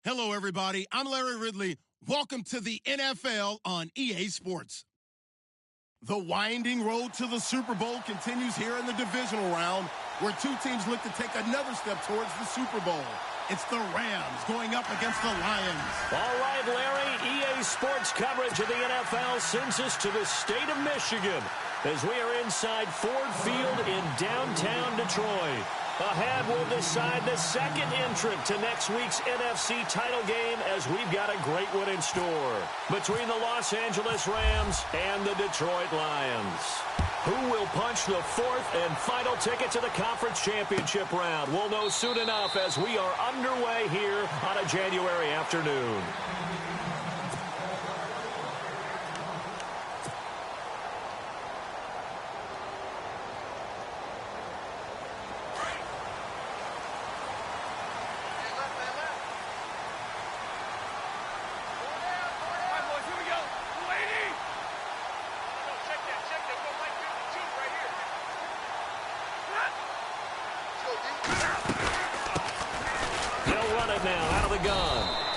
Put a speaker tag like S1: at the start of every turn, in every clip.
S1: Hello, everybody. I'm Larry Ridley. Welcome to the NFL on EA Sports. The winding road to the Super Bowl continues here in the divisional round, where two teams look to take another step towards the Super Bowl. It's the Rams going up against the Lions.
S2: All right, Larry, EA Sports coverage of the NFL sends us to the state of Michigan as we are inside Ford Field in downtown Detroit. Ahead, we'll decide the second entrant to next week's NFC title game as we've got a great one in store between the Los Angeles Rams and the Detroit Lions. Who will punch the fourth and final ticket to the conference championship round? We'll know soon enough as we are underway here on a January afternoon.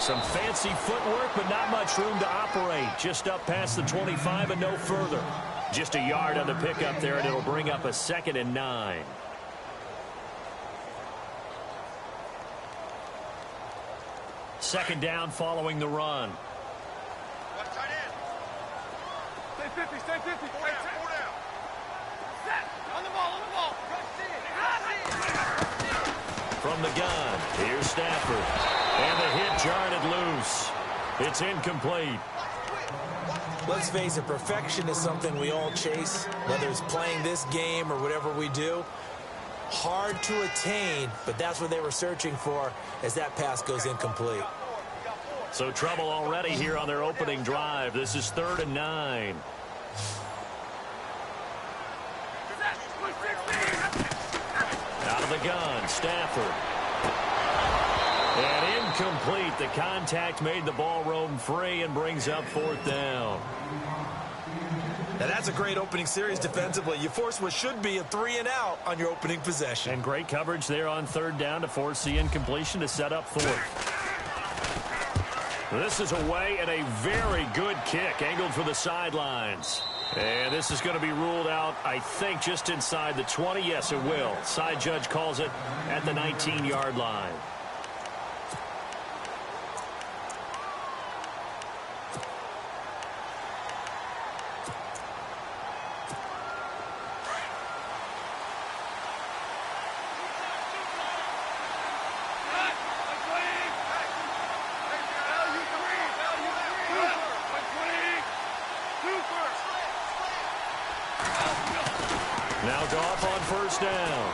S2: Some fancy footwork, but not much room to operate. Just up past the 25 and no further. Just a yard on the pickup there, and it'll bring up a 2nd and 9. Second down following the run.
S3: Stay 50, stay 50. Four down. Set. On the ball.
S2: From the gun, here's Stafford. And the hit jarred loose. It's incomplete.
S4: Let's face it, perfection is something we all chase, whether it's playing this game or whatever we do. Hard to attain, but that's what they were searching for as that pass goes incomplete.
S2: So trouble already here on their opening drive. This is 3rd and 9. Out of the gun, Stafford. And incomplete. The contact made the ball roam free and brings up 4th down.
S4: Now that's a great opening series defensively. You force what should be a 3 and out on your opening possession.
S2: And great coverage there on 3rd down to force the incompletion to set up 4th. This is away and a very good kick angled for the sidelines. And this is going to be ruled out, I think, just inside the 20. Yes, it will. Side judge calls it at the 19-yard line. Now Goff on 1st down.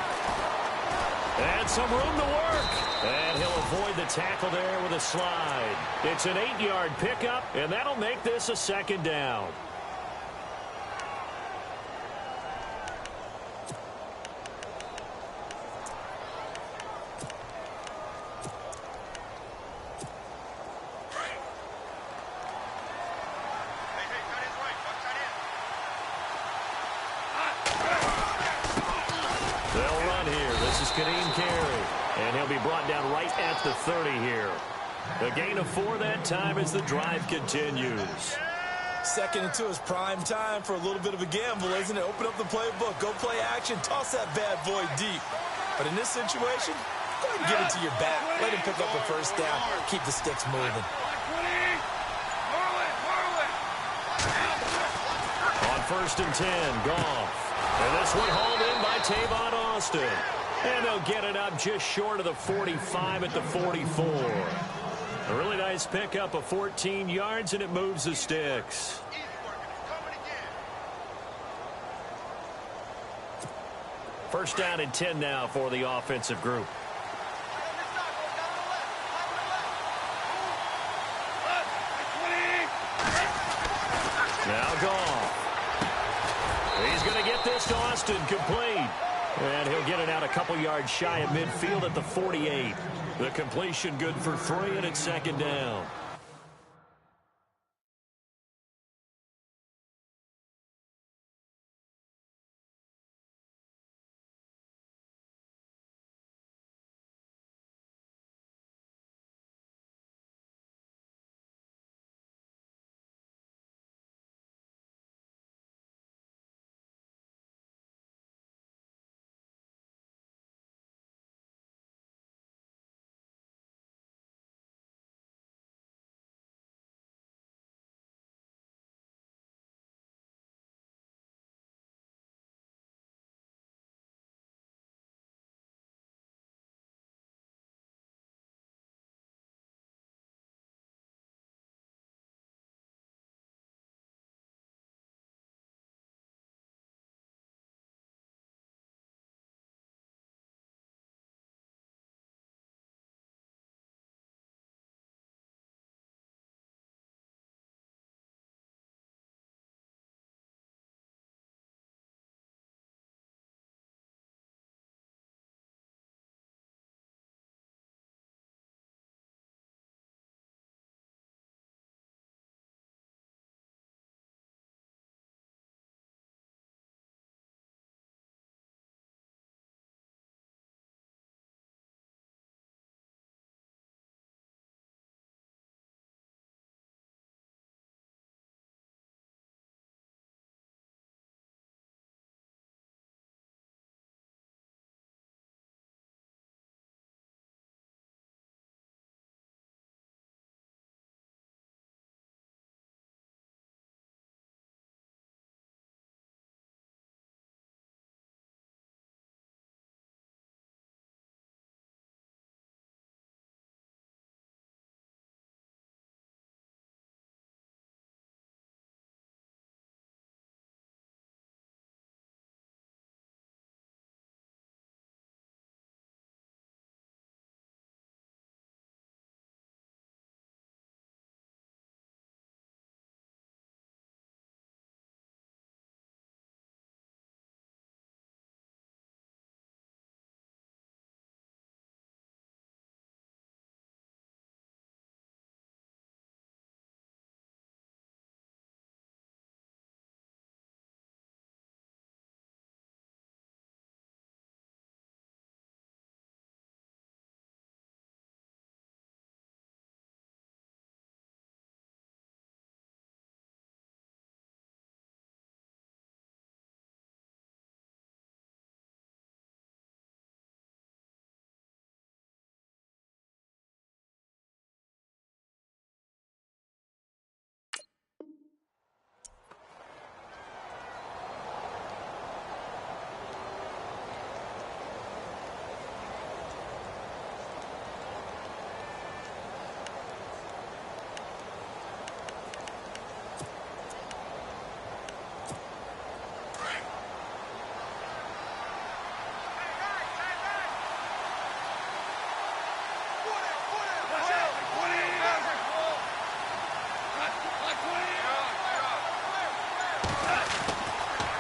S2: And some room to work. And he'll avoid the tackle there with a slide. It's an 8-yard pickup, and that'll make this a 2nd down. And he'll be brought down right at the 30 here. A gain of 4 that time as the drive continues.
S4: 2nd and 2 is prime time for a little bit of a gamble, isn't it? Open up the playbook, go play action, toss that bad boy deep. But in this situation, go ahead and give it to your back. Let him pick up a 1st down. Keep the sticks moving.
S2: On 1st and 10, Goff. And this one hauled in by Tavon Austin. And they'll get it up just short of the 45 at the 44. A really nice pickup of 14 yards, and it moves the sticks. First down and 10 now for the offensive group. Now Goff. He's going to get this to Austin complete. And he'll get it out a couple yards shy of midfield at the 48. The completion good for 3, and it's 2nd down.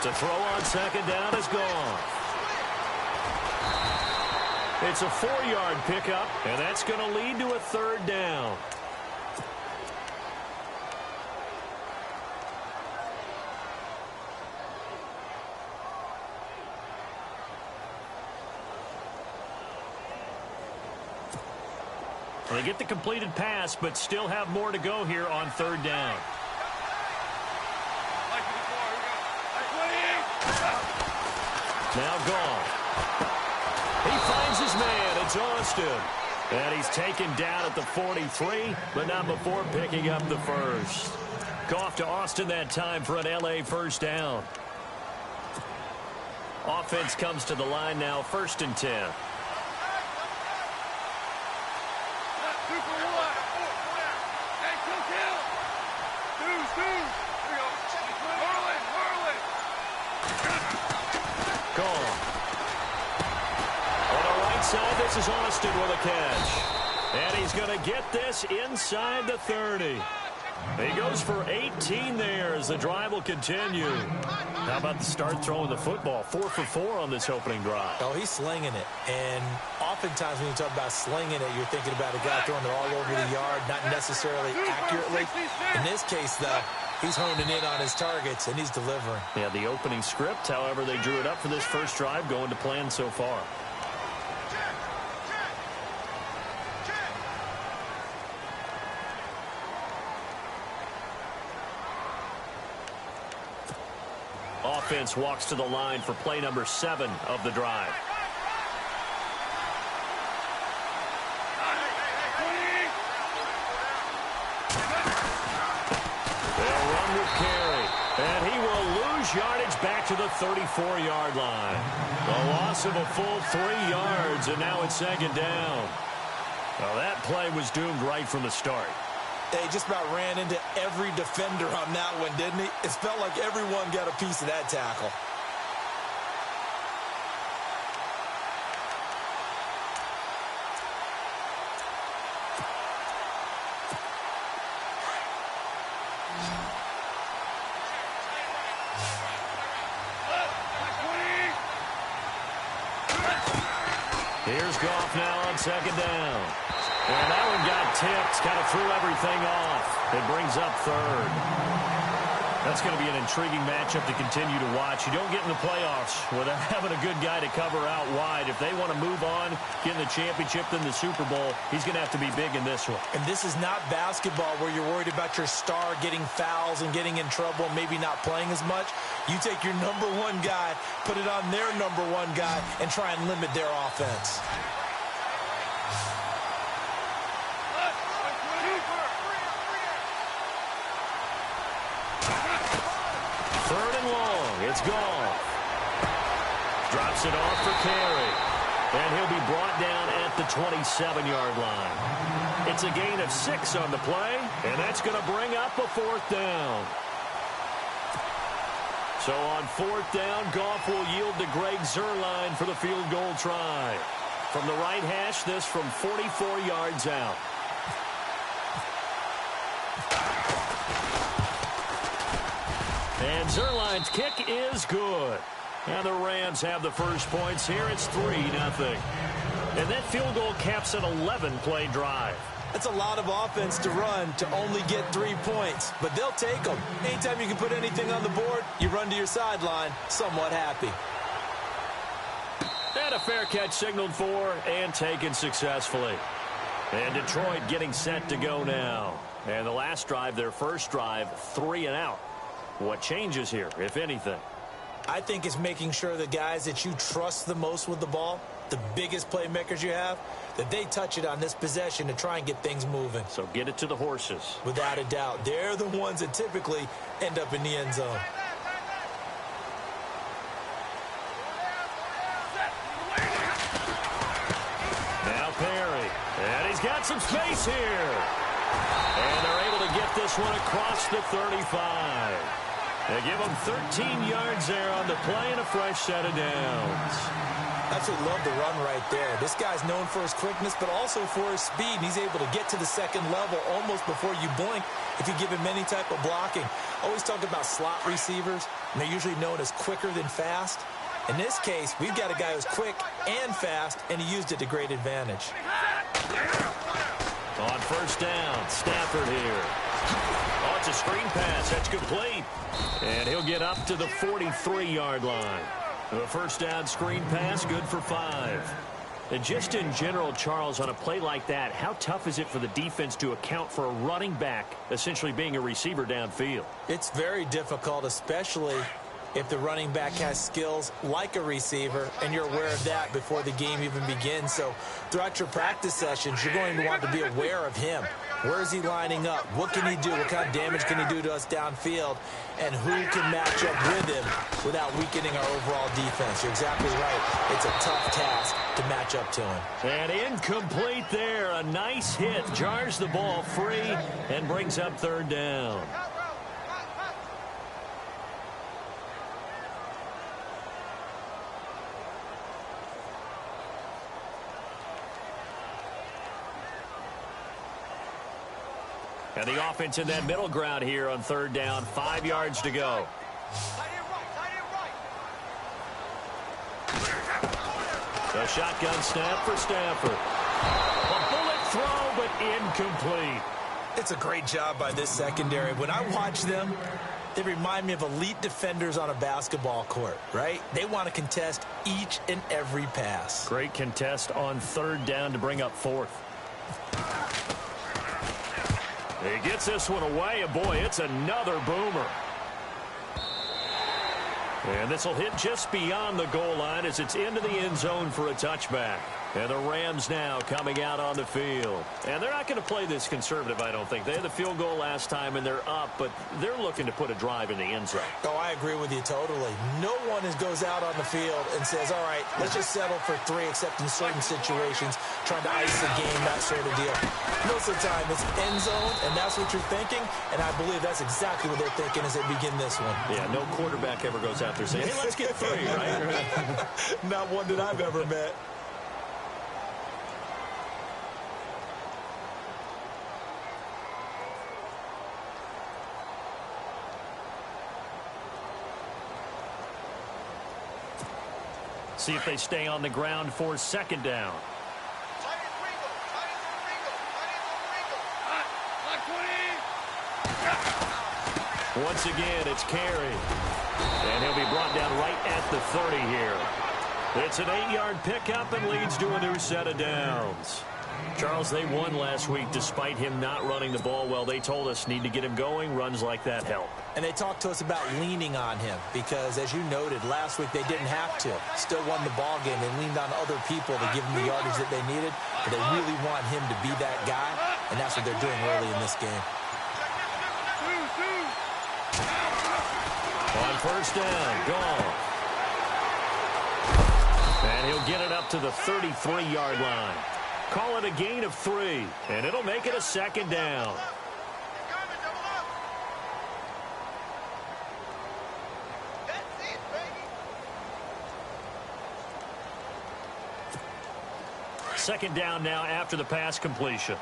S2: To throw on second down is gone. It's a 4-yard pickup, and that's going to lead to a third down. They get the completed pass, but still have more to go here on third down. Now gone. He finds his man. It's Austin. And he's taken down at the 43, but not before picking up the first. Goff to Austin that time for an L.A. first down. Offense comes to the line now, 1st and 10. Side, this is Austin with a catch. And he's going to get this inside the 30. He goes for 18 there as the drive will continue. How about the start throwing the football? 4 for 4 on this opening drive.
S4: Oh, he's slinging it. And oftentimes when you talk about slinging it, you're thinking about a guy throwing it all over the yard, not necessarily accurately. In this case, though, he's honing in on his targets, and he's delivering.
S2: Yeah, the opening script, however, they drew it up for this first drive, going to plan so far. Offense walks to the line for play number 7 of the drive. They'll run with Carey, and he will lose yardage back to the 34-yard line. A loss of a full 3 yards, and now it's 2nd down. Well, that play was doomed right from the start.
S4: They just about ran into every defender on that one, didn't he? It felt like everyone got a piece of that tackle.
S2: Here's Goff now on 2nd down. And that one got tipped, kind of threw everything off. It brings up 3rd. That's going to be an intriguing matchup to continue to watch. You don't get in the playoffs without having a good guy to cover out wide. If they want to move on, get in the championship, then the Super Bowl, he's going to have to be big in this one.
S4: And this is not basketball where you're worried about your star getting fouls and getting in trouble, maybe not playing as much. You take your number 1 guy, put it on their number 1 guy, and try and limit their offense.
S2: It's gone. Drops it off for Carey. And he'll be brought down at the 27-yard line. It's a gain of 6 on the play, and that's going to bring up a 4th down. So on 4th down, Goff will yield to Greg Zuerlein for the field goal try. From the right hash, this from 44 yards out. And Zuerlein's kick is good. And the Rams have the first points here. It's 3-0. And that field goal caps an 11-play drive.
S4: That's a lot of offense to run to only get 3 points, but they'll take them. Anytime you can put anything on the board, you run to your sideline somewhat happy.
S2: And a fair catch signaled for and taken successfully. And Detroit getting set to go now. And the last drive, their first drive, 3 and out. What changes here, if anything?
S4: I think it's making sure the guys that you trust the most with the ball, the biggest playmakers you have, that they touch it on this possession to try and get things moving.
S2: So get it to the horses.
S4: Without a doubt. They're the ones that typically end up in the end zone.
S2: Now Perry. And he's got some space here. And they're able to get this one across the 35. They give him 13 yards there on the play and a fresh set of downs.
S4: Absolutely love the run right there. This guy's known for his quickness, but also for his speed. And he's able to get to the second level almost before you blink if you give him any type of blocking. Always talk about slot receivers, and they're usually known as quicker than fast. In this case, we've got a guy who's quick and fast, and he used it to great advantage.
S2: On first down, Stafford here. Oh, it's a screen pass. That's complete. And he'll get up to the 43-yard line. The first down screen pass, good for 5. And just in general, Charles, on a play like that, how tough is it for the defense to account for a running back essentially being a receiver downfield?
S4: It's very difficult, especially if the running back has skills like a receiver, and you're aware of that before the game even begins. So throughout your practice sessions, you're going to want to be aware of him. Where is he lining up? What can he do? What kind of damage can he do to us downfield? And who can match up with him without weakening our overall defense? You're exactly right. It's a tough task to match up to him.
S2: And incomplete there. A nice hit. Jars the ball free and brings up third down. And the offense in that middle ground here on third down. 5 yards to go. The shotgun snap for Stafford. A bullet throw, but incomplete.
S4: It's a great job by this secondary. When I watch them, they remind me of elite defenders on a basketball court, right? They want to contest each and every pass.
S2: Great contest on third down to bring up fourth. He gets this one away, and boy, it's another boomer. And this will hit just beyond the goal line as it's into the end zone for a touchback. And the Rams now coming out on the field. And they're not going to play this conservative, I don't think. They had the field goal last time, and they're up, but they're looking to put a drive in the end zone.
S4: Oh, I agree with you totally. No one goes out on the field and says, all right, let's just settle for 3, except in certain situations, trying to ice the game, that sort of deal. Most of the time, it's end zone, and that's what you're thinking, and I believe that's exactly what they're thinking as they begin this one.
S2: Yeah, no quarterback ever goes out there saying, hey, let's get 3, right?
S4: Not one that I've ever met.
S2: See if they stay on the ground for second down. Once again, it's Carey. And he'll be brought down right at the 30 here. It's an 8-yard pickup and leads to a new set of downs. Charles, they won last week despite him not running the ball well. They told us need to get him going. Runs like that help.
S4: And they talked to us about leaning on him because, as you noted, last week they didn't have to. Still won the ball game. They leaned on other people to give them the yardage that they needed. But they really want him to be that guy, and that's what they're doing early in this game.
S2: On first down, gone. And he'll get it up to the 33-yard line. Call it a gain of 3, and it'll make it a second down. Second down now after the pass completion.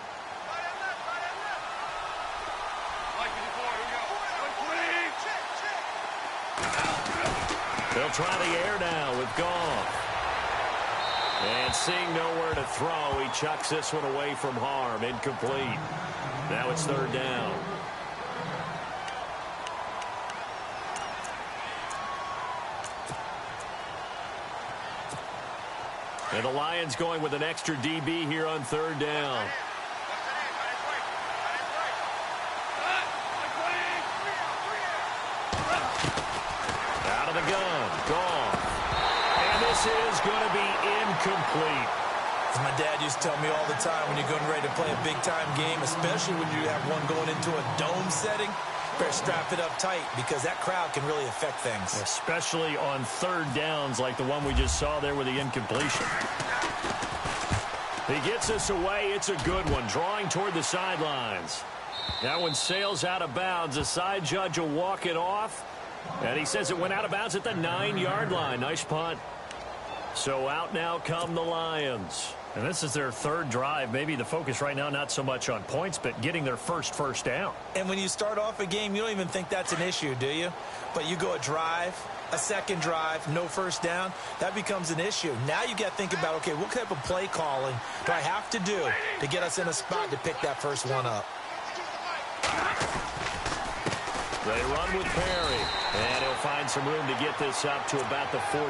S2: They'll try the air now with Goff. And seeing nowhere to throw, he chucks this one away from harm. Incomplete. Now it's third down. And the Lions going with an extra DB here on third down. Out of the gun. Goff. And this is going to be incomplete.
S4: As my dad used to tell me all the time, when you're getting ready to play a big-time game, especially when you have one going into a dome setting, better strap it up tight because that crowd can really affect things.
S2: Especially on third downs like the one we just saw there with the incompletion. He gets this away. It's a good one. Drawing toward the sidelines. That one sails out of bounds. The side judge will walk it off. And he says it went out of bounds at the 9-yard line. Nice punt. So out now come the Lions.
S5: And this is their third drive. Maybe the focus right now not so much on points, but getting their first down.
S4: And when you start off a game, you don't even think that's an issue, do you? But you go a drive, a second drive, no first down, that becomes an issue. Now you got to think about, okay, what type of play calling do I have to do to get us in a spot to pick that first one up?
S2: They run with Perry, and he'll find some room to get this up to about the 14.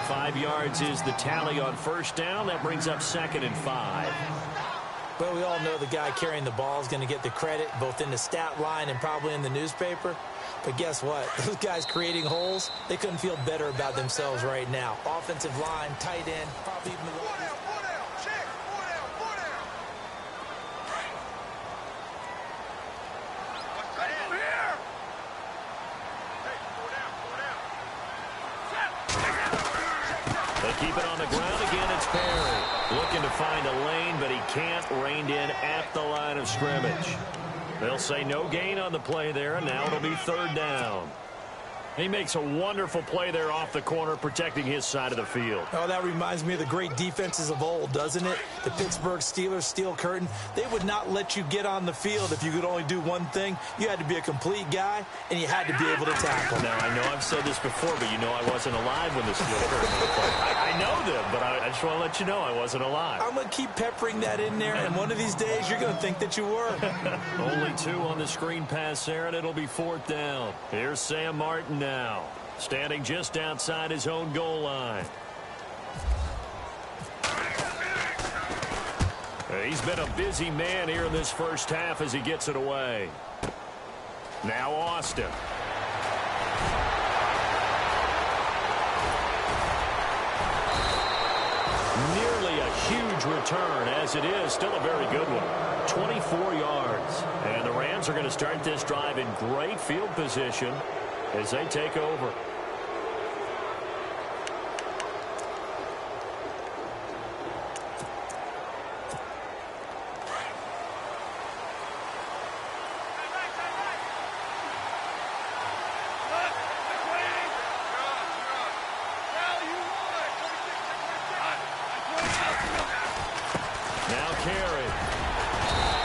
S2: 5 yards is the tally on first down. That brings up 2nd and 5.
S4: Well, we all know the guy carrying the ball is going to get the credit both in the stat line and probably in the newspaper. But guess what? Those guys creating holes, they couldn't feel better about themselves right now. Offensive line, tight end, probably even the
S3: Four down, check, four down. Right over here. Hey, four down.
S2: They keep it on the ground again. It's Perry looking to find a lane, but he can't. Reined in at the line of scrimmage. They'll say no gain on the play there, and now it'll be 3rd down. He makes a wonderful play there off the corner, protecting his side of the field.
S4: Oh, that reminds me of the great defenses of old, doesn't it? The Pittsburgh Steelers, steel curtain. They would not let you get on the field if you could only do one thing. You had to be a complete guy, and you had to be able to tackle.
S2: Now, I know I've said this before, but you know I wasn't alive when the steel curtain was played. I know them, but I just want to let you know I wasn't alive.
S4: I'm going to keep peppering that in there, and one of these days you're going to think that you were.
S2: Only 2 on the screen pass there, and it'll be 4th down. Here's Sam Martin now, standing just outside his own goal line. He's been a busy man here in this first half as he gets it away. Now Austin. Nearly a huge return, as it is still a very good one. 24 yards. And the Rams are going to start this drive in great field position as they take over.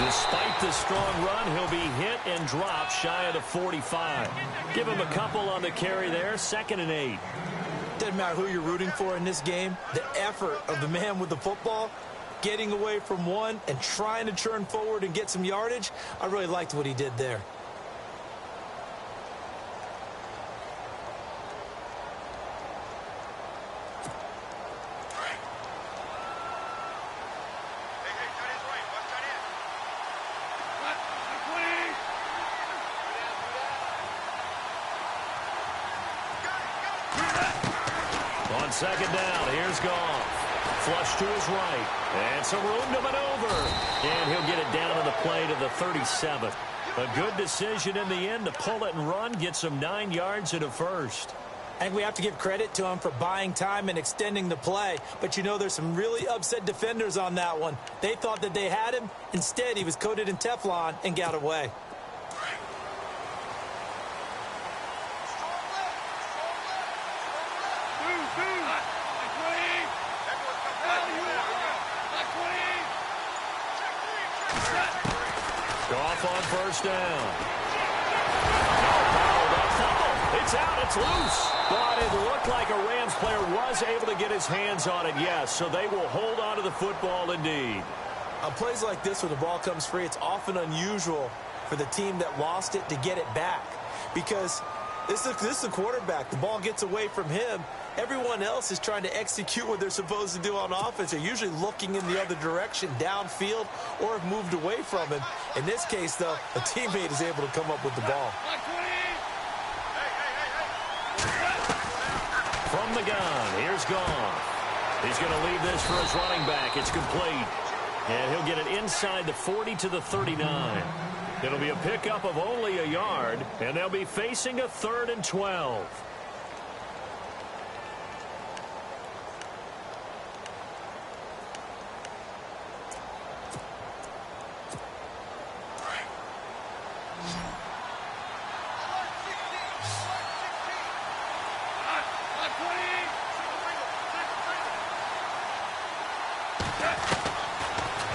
S2: Despite the strong run, he'll be hit and dropped shy of the 45. Give him a couple on the carry there. 2nd and 8.
S4: Doesn't matter who you're rooting for in this game. The effort of the man with the football, getting away from one and trying to turn forward and get some yardage, I really liked what he did there.
S2: On 2nd down, here's Goff. Flush to his right. And some room to maneuver. And he'll get it down on the play to the 37. A good decision in the end to pull it and run. Get some 9 yards and a first.
S4: I think we have to give credit to him for buying time and extending the play. But, you know, there's some really upset defenders on that one. They thought that they had him. Instead, he was coated in Teflon and got away.
S2: Goff on first down. It's out. It's loose. But it looked like a Rams player was able to get his hands on it, yes. So they will hold on to the football indeed.
S4: On plays like this, when the ball comes free, it's often unusual for the team that lost it to get it back. Because this is the quarterback. The ball gets away from him. Everyone else is trying to execute what they're supposed to do on offense. They're usually looking in the other direction, downfield, or have moved away from him. In this case, though, a teammate is able to come up with the ball.
S2: From the gun, here's Goff. He's going to leave this for his running back. It's complete. And he'll get it inside the 40 to the 39. It'll be a pickup of only a yard, and they'll be facing a 3rd and 12.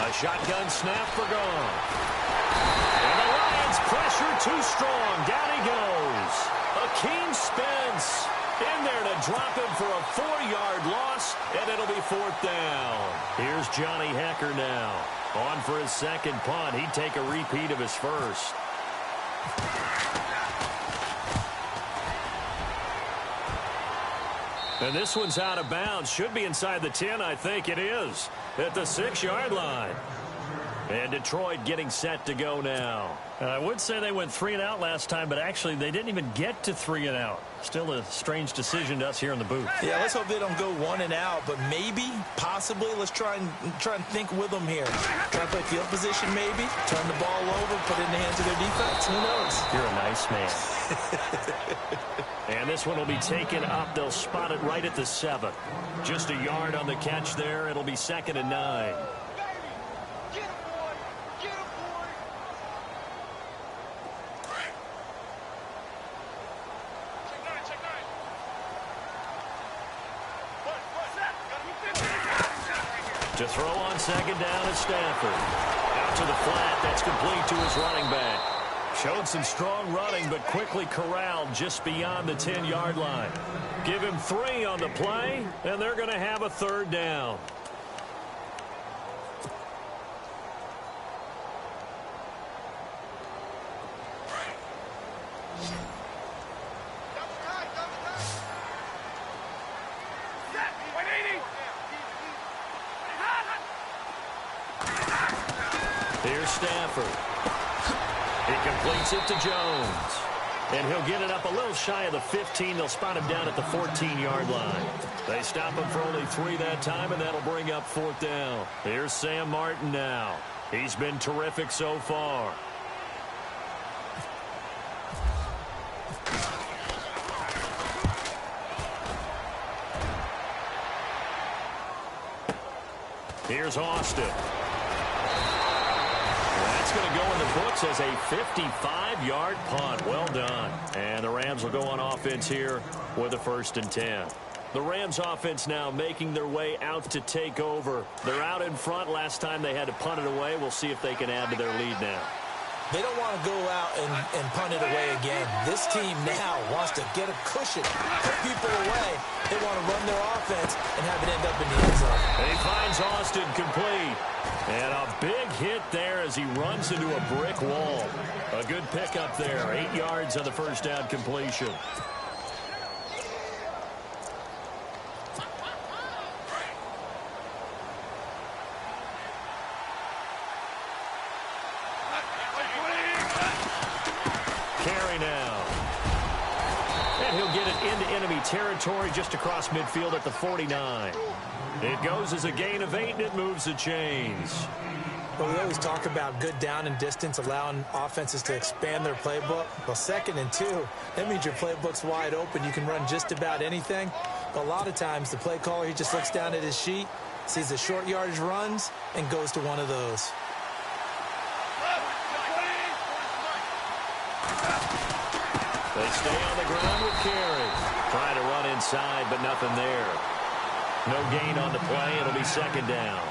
S2: A shotgun snap for gone. And the Lions pressure too strong. Down he goes. Akeem Spence in there to drop him for a 4-yard loss, and it'll be 4th down. Here's Johnny Hecker now. On for his second punt. He'd take a repeat of his first. And this one's out of bounds. Should be inside the 10, I think it is. At the 6-yard line. And Detroit getting set to go now. I would say they went 3 and out last time, but actually they didn't even get to 3 and out. Still a strange decision to us here in the booth.
S4: Yeah, let's hope they don't go 1 and out, but maybe, possibly, let's try and think with them here. Try to play field position maybe, turn the ball over, put it in the hands of their defense. Who knows?
S2: You're a nice man. And this one will be taken up. They'll spot it right at the 7. Just a yard on the catch there. It'll be 2nd and 9. To throw on 2nd down is Stafford. Out to the flat. That's complete to his running back. Showed some strong running, but quickly corralled just beyond the 10-yard line. Give him 3 on the play, and they're going to have a 3rd down. Here's Stafford. He completes it to Jones. And he'll get it up a little shy of the 15. They'll spot him down at the 14-yard line. They stop him for only 3 that time, and that'll bring up 4th down. Here's Sam Martin now. He's been terrific so far. Here's Austin. That's going to go in the books as a 55-yard punt. Well done. And the Rams will go on offense here with a 1st and 10. The Rams offense now making their way out to take over. They're out in front. Last time they had to punt it away. We'll see if they can add to their lead now.
S4: They don't want to go out and punt it away again. This team now wants to get a cushion, put people away. They want to run their offense and have it end up in the end zone.
S2: And he finds Austin complete. And a big hit there as he runs into a brick wall. A good pickup there. 8 yards on the 1st down completion. Carry now. And he'll get it into enemy territory just across midfield at the 49. It goes as a gain of 8, and it moves the chains.
S4: Well, we always talk about good down and distance, allowing offenses to expand their playbook. Well, 2nd and 2, that means your playbook's wide open. You can run just about anything. But a lot of times, the play caller, he just looks down at his sheet, sees the short yardage runs, and goes to one of those.
S2: They stay on the ground with Carey. Trying to run inside, but nothing there. No gain on the play. It'll be 2nd down.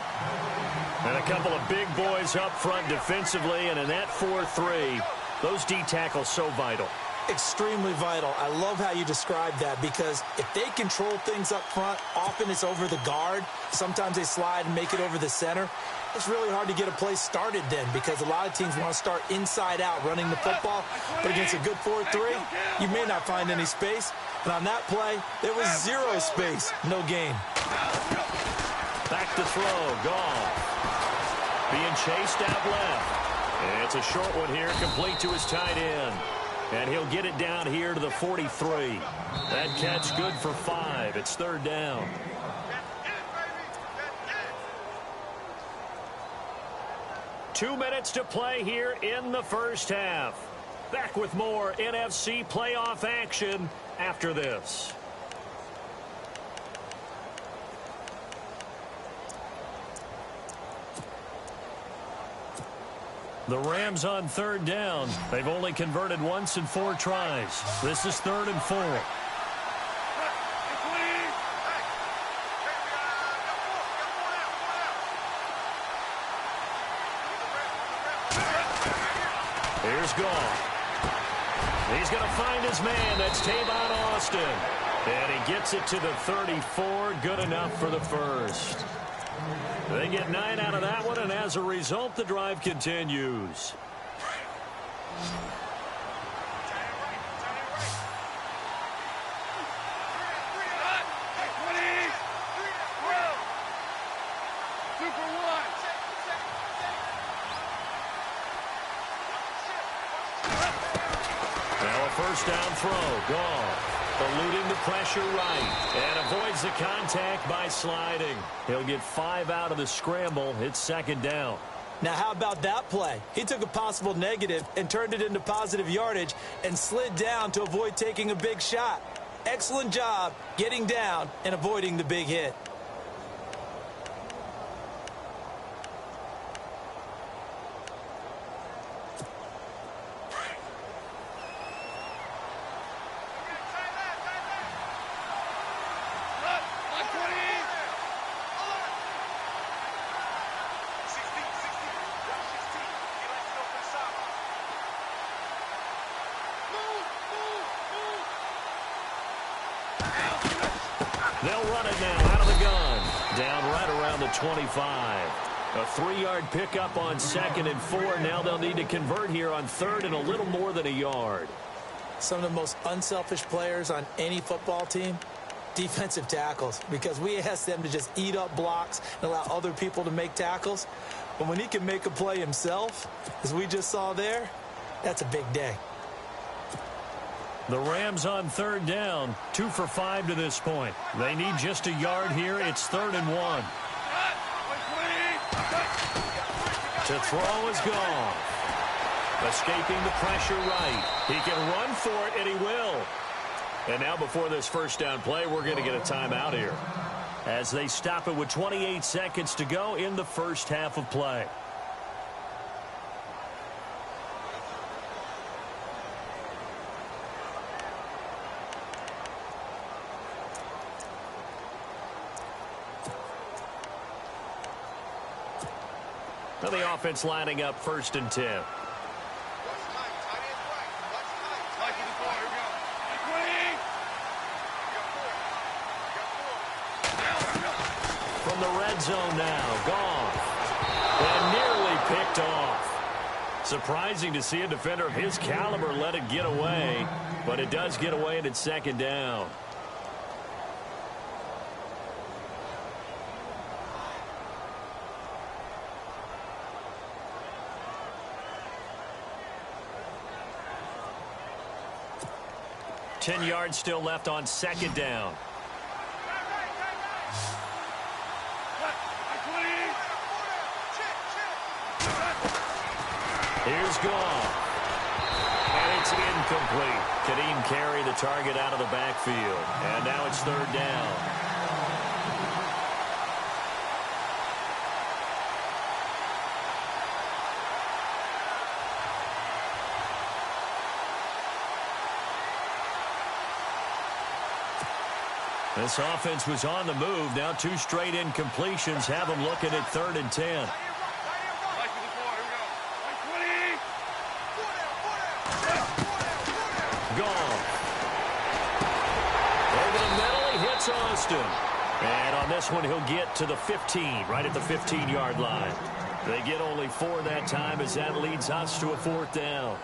S2: And a couple of big boys up front defensively, and in that 4-3, those D tackles so vital.
S4: Extremely vital. I love how you described that, because if they control things up front, often it's over the guard. Sometimes they slide and make it over the center. It's really hard to get a play started then, because a lot of teams want to start inside out running the football. But against a good 4-3, you may not find any space. And on that play, there was 0 space. No gain.
S2: Back to throw. Goff. Being chased out left. And it's a short one here, complete to his tight end. And he'll get it down here to the 43. That catch good for 5. It's 3rd down. Two minutes to play here in the 1st half. Back with more NFC playoff action after this. The Rams on 3rd down. They've only converted once in 4 tries. This is 3rd and 4. gone. He's going to find his man. That's Tavon Austin. And he gets it to the 34. Good enough for the first. They get 9 out of that one, and as a result, the drive continues. First down throw, Goff, eluding the pressure right, and avoids the contact by sliding. He'll get 5 out of the scramble. It's second down.
S4: Now, how about that play? He took a possible negative and turned it into positive yardage and slid down to avoid taking a big shot. Excellent job getting down and avoiding the big hit.
S2: They'll run it now out of the gun. Down right around the 25. A 3-yard pickup on 2nd and 4. Now they'll need to convert here on 3rd and a little more than a yard.
S4: Some of the most unselfish players on any football team, defensive tackles, because we ask them to just eat up blocks and allow other people to make tackles. But when he can make a play himself, as we just saw there, that's a big day.
S2: The Rams on 3rd down, 2 for 5 to this point. They need just a yard here. It's 3rd and 1. To throw is gone. Escaping the pressure right. He can run for it, and he will. And now before this first down play, we're going to get a timeout here, as they stop it with 28 seconds to go in the first half of play. Now the offense lining up 1st and 10. From the red zone now, Goff. And nearly picked off. Surprising to see a defender of his caliber let it get away, but it does get away and it's 2nd down. Ten yards still left on 2nd down. Here's Goff. And it's incomplete. Kadeem carry the target out of the backfield. And now it's 3rd down. This offense was on the move. Now 2 straight incompletions have them looking at 3rd and 10. Gone. Over the middle, he hits Austin. And on this one, he'll get to the 15, right at the 15-yard line. They get only 4 that time, as that leads us to a 4th down.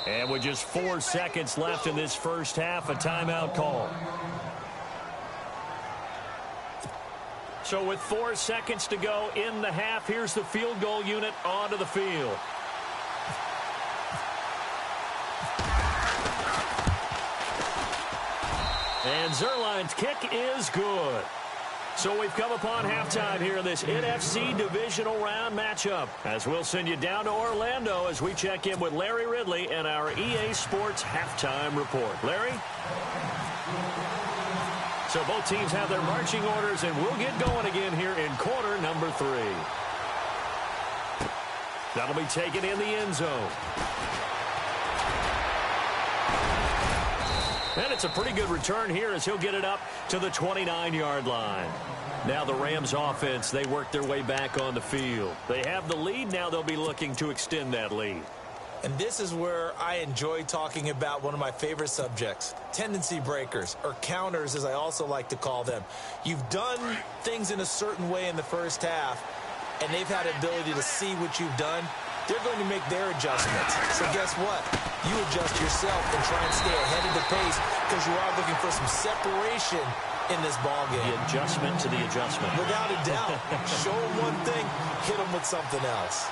S2: And with just 4 seconds left in this first half, a timeout call. So with 4 seconds to go in the half, here's the field goal unit onto the field. And Zerline's kick is good. So we've come upon halftime here in this NFC divisional round matchup, as we'll send you down to Orlando as we check in with Larry Ridley and our EA Sports halftime report. Larry? So both teams have their marching orders, and we'll get going again here in quarter number 3. That'll be taken in the end zone. And it's a pretty good return here as he'll get it up to the 29-yard line. Now the Rams offense, they work their way back on the field. They have the lead. Now they'll be looking to extend that lead.
S4: And this is where I enjoy talking about one of my favorite subjects, tendency breakers, or counters as I also like to call them. You've done things in a certain way in the first half, and they've had the ability to see what you've done. They're going to make their adjustments. So guess what? You adjust yourself and try and stay ahead of the pace because you are looking for some separation in this ball game.
S2: The adjustment to the adjustment.
S4: Without a doubt. Show them one thing, hit them with something else.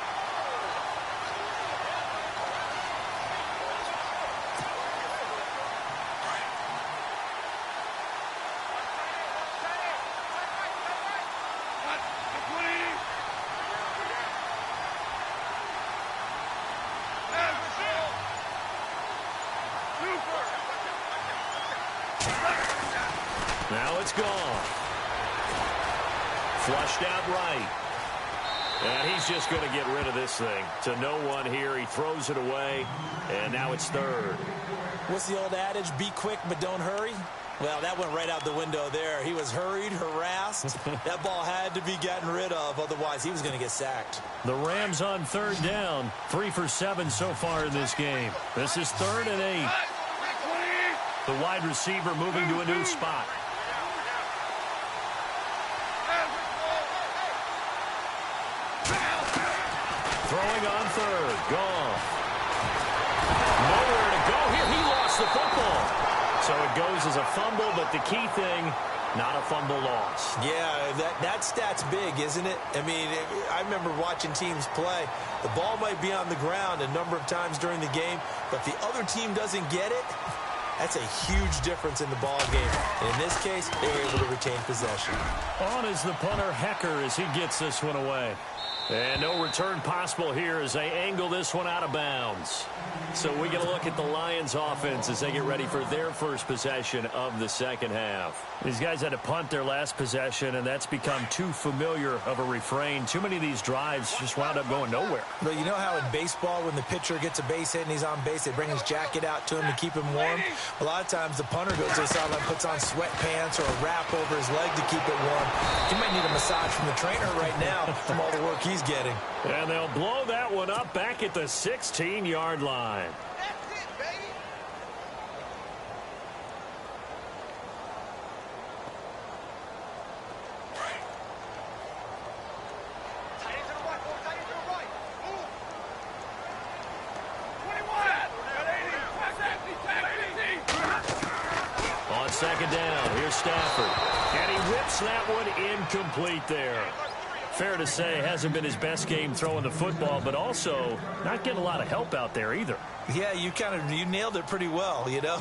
S2: Now it's gone. Flushed out right. And he's just going to get rid of this thing. To no one here. He throws it away. And now it's third.
S4: What's the old adage? Be quick, but don't hurry. Well, that went right out the window there. He was hurried, harassed. That ball had to be gotten rid of. Otherwise, he was going to get sacked.
S2: The Rams on third down. 3 for 7 so far in this game. This is 3rd and 8. The wide receiver moving to a new spot. Throwing on third. Gone. Nowhere to go here. He lost the football. So it goes as a fumble, but the key thing, not a fumble loss.
S4: Yeah, that stat's big, isn't it? I mean, I remember watching teams play. The ball might be on the ground a number of times during the game, but if the other team doesn't get it, that's a huge difference in the ball game. And in this case, they were able to retain possession.
S2: On is the punter, Hecker, as he gets this one away. And no return possible here as they angle this one out of bounds. So we get a look at the Lions offense as they get ready for their first possession of the second half. These guys had to punt their last possession, and that's become too familiar of a refrain. Too many of these drives just wound up going nowhere.
S4: But you know how in baseball, when the pitcher gets a base hit and he's on base, they bring his jacket out to him to keep him warm? A lot of times the punter goes to the sideline, puts on sweatpants or a wrap over his leg to keep it warm. He might need a massage from the trainer right now from all the work he's getting.
S2: And they'll blow that one up back at the 16-yard line.
S3: That's it, baby. Tight end to the right, boy. Tight end to the right. Move. 21.
S2: On second down, here's Stafford. And he whips that one incomplete there. Fair to say, hasn't been his best game throwing the football, but also not getting a lot of help out there either.
S4: Yeah, you nailed it pretty well, you know.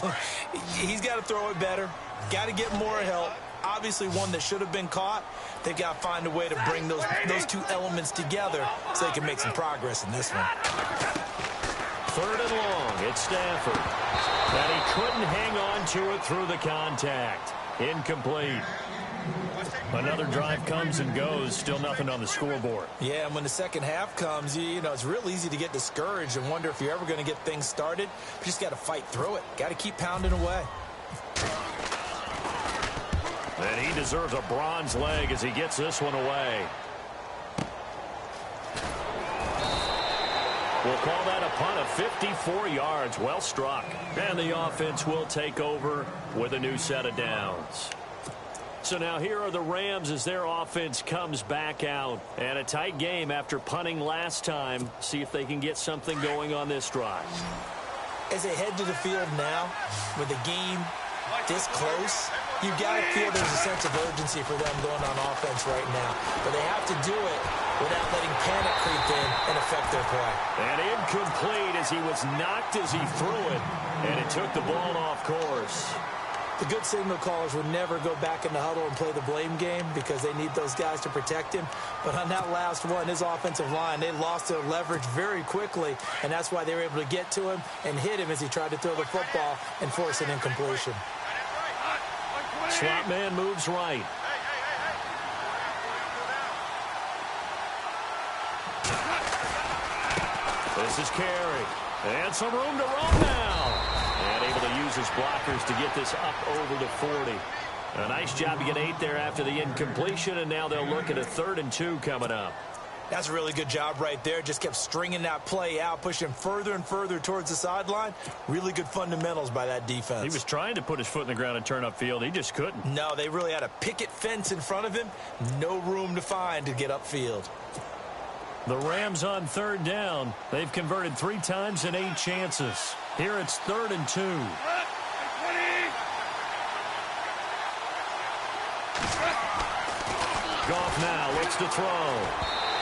S4: He's got to throw it better, got to get more help. Obviously one that should have been caught. They've got to find a way to bring those two elements together so they can make some progress in this one.
S2: 3rd and long, it's Stafford. And he couldn't hang on to it through the contact. Incomplete. Another drive comes and goes, still nothing on the scoreboard.
S4: Yeah, and when the second half comes, you know, it's real easy to get discouraged and wonder if you're ever going to get things started. You just got to fight through it. Got to keep pounding away.
S2: And he deserves a bronze leg as he gets this one away. We'll call that a punt of 54 yards. Well struck. And the offense will take over with a new set of downs. So now here are the Rams as their offense comes back out. And a tight game after punting last time. See if they can get something going on this drive.
S4: As they head to the field now, with the game this close, you've got to feel there's a sense of urgency for them going on offense right now. But they have to do it without letting panic creep in and affect their play.
S2: And incomplete as he was knocked as he threw it. And it took the ball off course.
S4: The good signal callers would never go back in the huddle and play the blame game because they need those guys to protect him. But on that last one, his offensive line, they lost their leverage very quickly, and that's why they were able to get to him and hit him as he tried to throw the football and force an incompletion.
S2: Slot man moves right. This is Carey. And some room to roam now. And able to use his blockers to get this up over to 40. A nice job to get 8 there after the incompletion, and now they'll look at a 3rd and 2 coming up.
S4: That's a really good job right there. Just kept stringing that play out, pushing further and further towards the sideline. Really good fundamentals by that defense.
S5: He was trying to put his foot in the ground and turn upfield. He just couldn't.
S4: No, they really had a picket fence in front of him. No room to find to get upfield.
S5: The Rams on 3rd down. They've converted 3 times in 8 chances. Here it's 3rd and 2. Goff now looks to throw.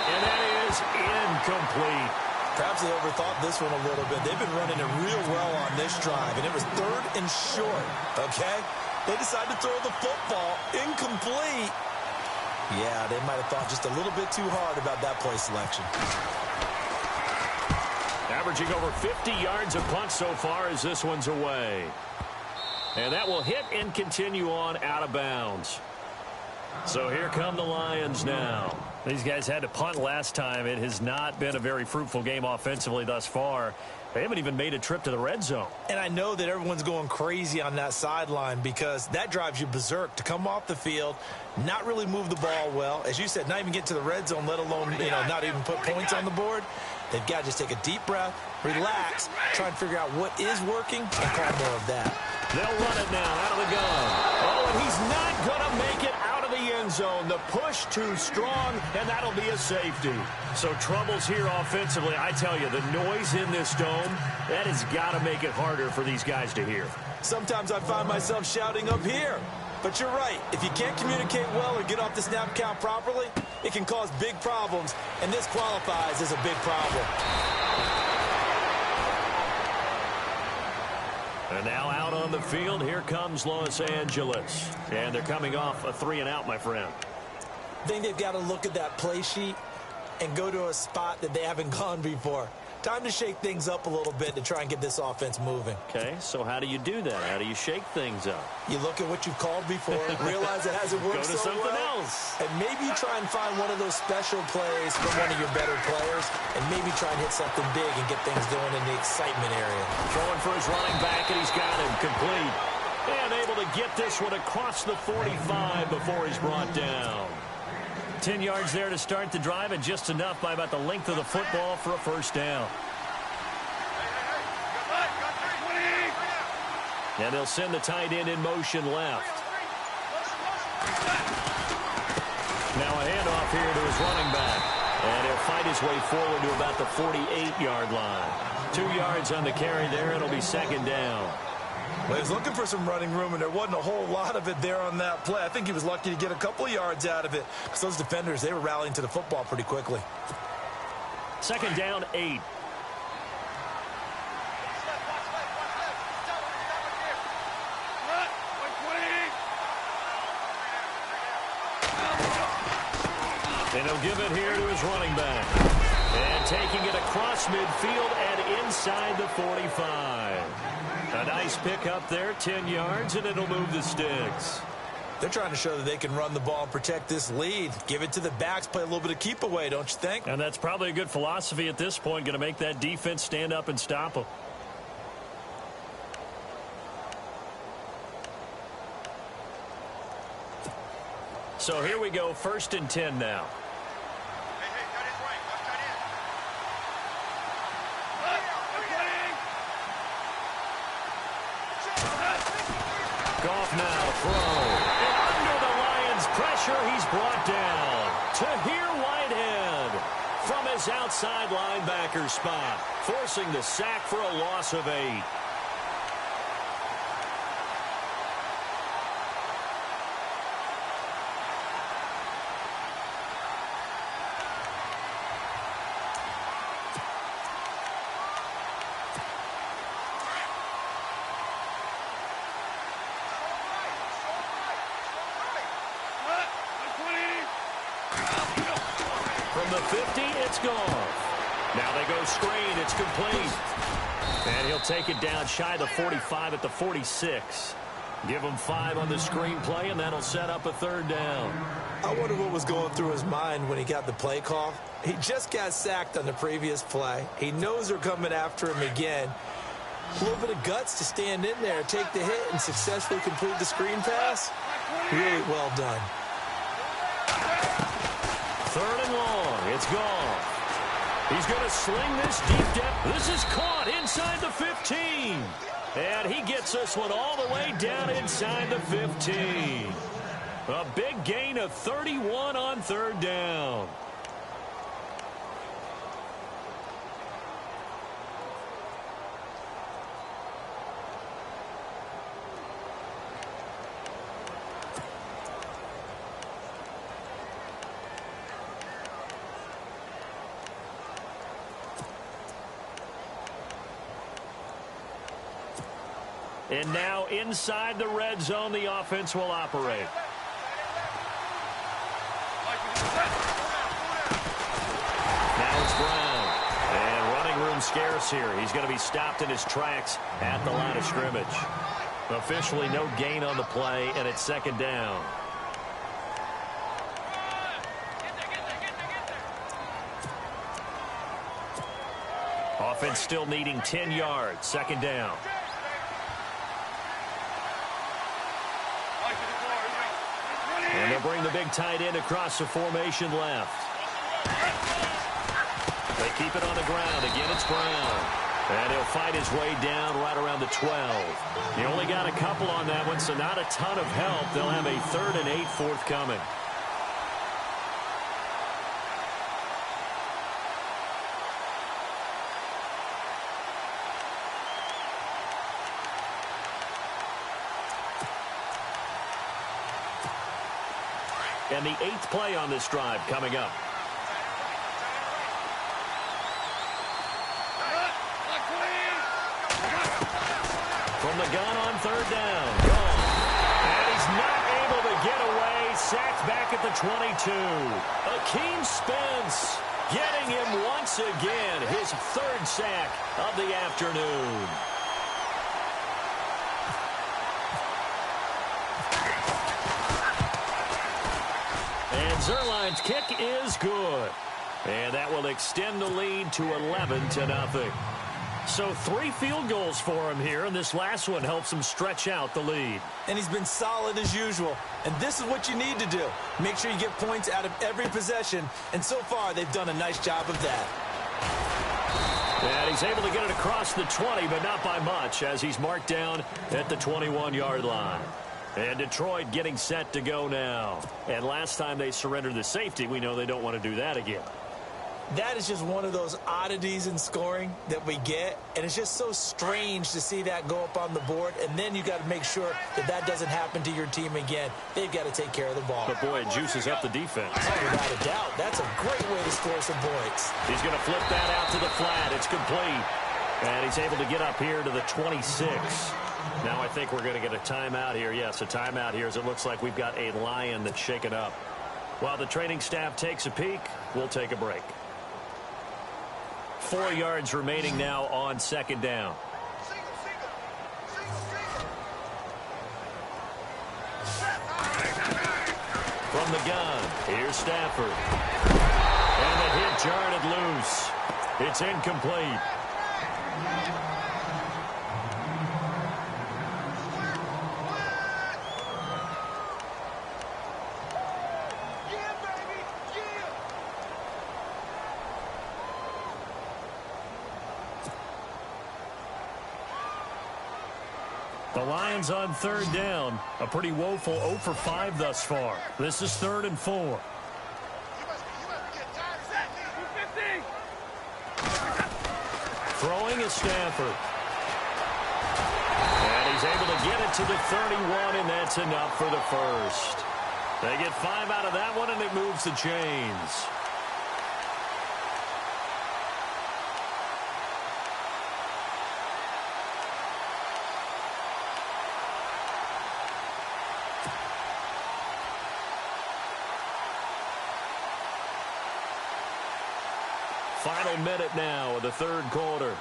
S5: And that is incomplete.
S4: Perhaps they overthought this one a little bit. They've been running it real well on this drive, and it was 3rd and short, okay? They decided to throw the football incomplete. Yeah, they might have thought just a little bit too hard about that play selection.
S2: Averaging over 50 yards a punt so far as this one's away. And that will hit and continue on out of bounds. So here come the Lions now.
S5: These guys had to punt last time. It has not been a very fruitful game offensively thus far. They haven't even made a trip to the red zone.
S4: And I know that everyone's going crazy on that sideline because that drives you berserk to come off the field, not really move the ball well. As you said, not even get to the red zone, let alone, not even put points on the board. They've got to just take a deep breath, relax, try and figure out what is working, and call more of that.
S2: They'll run it now out of the gun. Oh, and he's not going to make it out of the end zone. The push too strong, and that'll be a safety.
S5: So troubles here offensively. I tell you, the noise in this dome, that has got to make it harder for these guys to hear.
S4: Sometimes I find myself shouting up here. But you're right. If you can't communicate well or get off the snap count properly, it can cause big problems, and this qualifies as a big problem.
S2: And now out on the field, here comes Los Angeles. And they're coming off a 3-and-out, my friend.
S4: I think they've got to look at that play sheet and go to a spot that they haven't gone before. Time to shake things up a little bit to try and get this offense moving.
S2: Okay, so how do you do that? How do you shake things up?
S4: You look at what you've called before, realize it hasn't worked
S2: Go to
S4: so
S2: something
S4: well,
S2: else.
S4: and maybe you try and find one of those special plays from one of your better players, and maybe try and hit something big and get things going in the excitement area.
S2: Throwing for his running back, and he's got him complete. And able to get this one across the 45 before he's brought down.
S5: 10 yards there to start the drive, and just enough by about the length of the football for a first down.
S2: And they'll send the tight end in motion left. Now a handoff here to his running back. And he'll fight his way forward to about the 48-yard line. 2 yards on the carry there. It'll be second down.
S4: Well, he was looking for some running room, and there wasn't a whole lot of it there on that play. I think he was lucky to get a couple of yards out of it because those defenders, they were rallying to the football pretty quickly.
S5: Second down, 8.
S2: And he'll give it here to his running back. And taking it across midfield and inside the 45. A nice pick up there, 10 yards, and it'll move the sticks.
S4: They're trying to show that they can run the ball and protect this lead. Give it to the backs, play a little bit of keep away, don't you think?
S5: And that's probably a good philosophy at this point, going to make that defense stand up and stop them. So here we go, 1st and 10 now.
S2: Goff now throw. And under the Lions' pressure, he's brought down. Tahir Whitehead from his outside linebacker spot, forcing the sack for a loss of 8. From the 50, it's gone. Now they go screen. It's complete. And he'll take it down shy of the 45 at the 46. Give him 5 on the screenplay, and that'll set up a 3rd down.
S4: I wonder what was going through his mind when he got the play call. He just got sacked on the previous play. He knows they're coming after him again. A little bit of guts to stand in there, take the hit, and successfully complete the screen pass. Really well done.
S2: 3rd and long. It's gone. He's going to sling this deep down. This is caught inside the 15. And he gets this one all the way down inside the 15. A big gain of 31 on 3rd down. And now inside the red zone, the offense will operate. Now it's Brown. And running room scarce here. He's going to be stopped in his tracks at the line of scrimmage. Officially no gain on the play, and it's 2nd down. Offense still needing 10 yards. 2nd down. And they'll bring the big tight end across the formation left. They keep it on the ground. Again, it's Brown. And he'll fight his way down right around the 12. He only got a couple on that one, so not a ton of help. They'll have a 3rd and 8 forthcoming. And the 8th play on this drive coming up. From the gun on 3rd down. Gone. And he's not able to get away. Sacked back at the 22. Akeem Spence getting him once again. His 3rd sack of the afternoon. And Zerline's kick is good. And that will extend the lead to 11-0. So 3 field goals for him here, and this last one helps him stretch out the lead.
S4: And he's been solid as usual. And this is what you need to do. Make sure you get points out of every possession. And so far, they've done a nice job of that.
S2: And he's able to get it across the 20, but not by much, as he's marked down at the 21-yard line. And Detroit getting set to go now. And last time they surrendered the safety, we know they don't want to do that again.
S4: That is just one of those oddities in scoring that we get. And it's just so strange to see that go up on the board. And then you got to make sure that that doesn't happen to your team again. They've got to take care of the ball.
S2: But, boy, it juices up the defense.
S4: Oh, without a doubt. That's a great way to score some points.
S2: He's going to flip that out to the flat. It's complete. And he's able to get up here to the 26. Now I think we're going to get a timeout here. Yes, a timeout here as it looks like we've got a Lion that's shaken up. While the training staff takes a peek, we'll take a break. 4 yards remaining now on 2nd down. From the gun, here's Stafford. And the hit jarred it loose. It's incomplete. The Lions on 3rd down. A pretty woeful 0 for 5 thus far. This is 3rd and 4. Throwing is Stafford. And he's able to get it to the 31, and that's enough for the first. They get 5 out of that one, and it moves the chains. Final minute now of the 3rd quarter.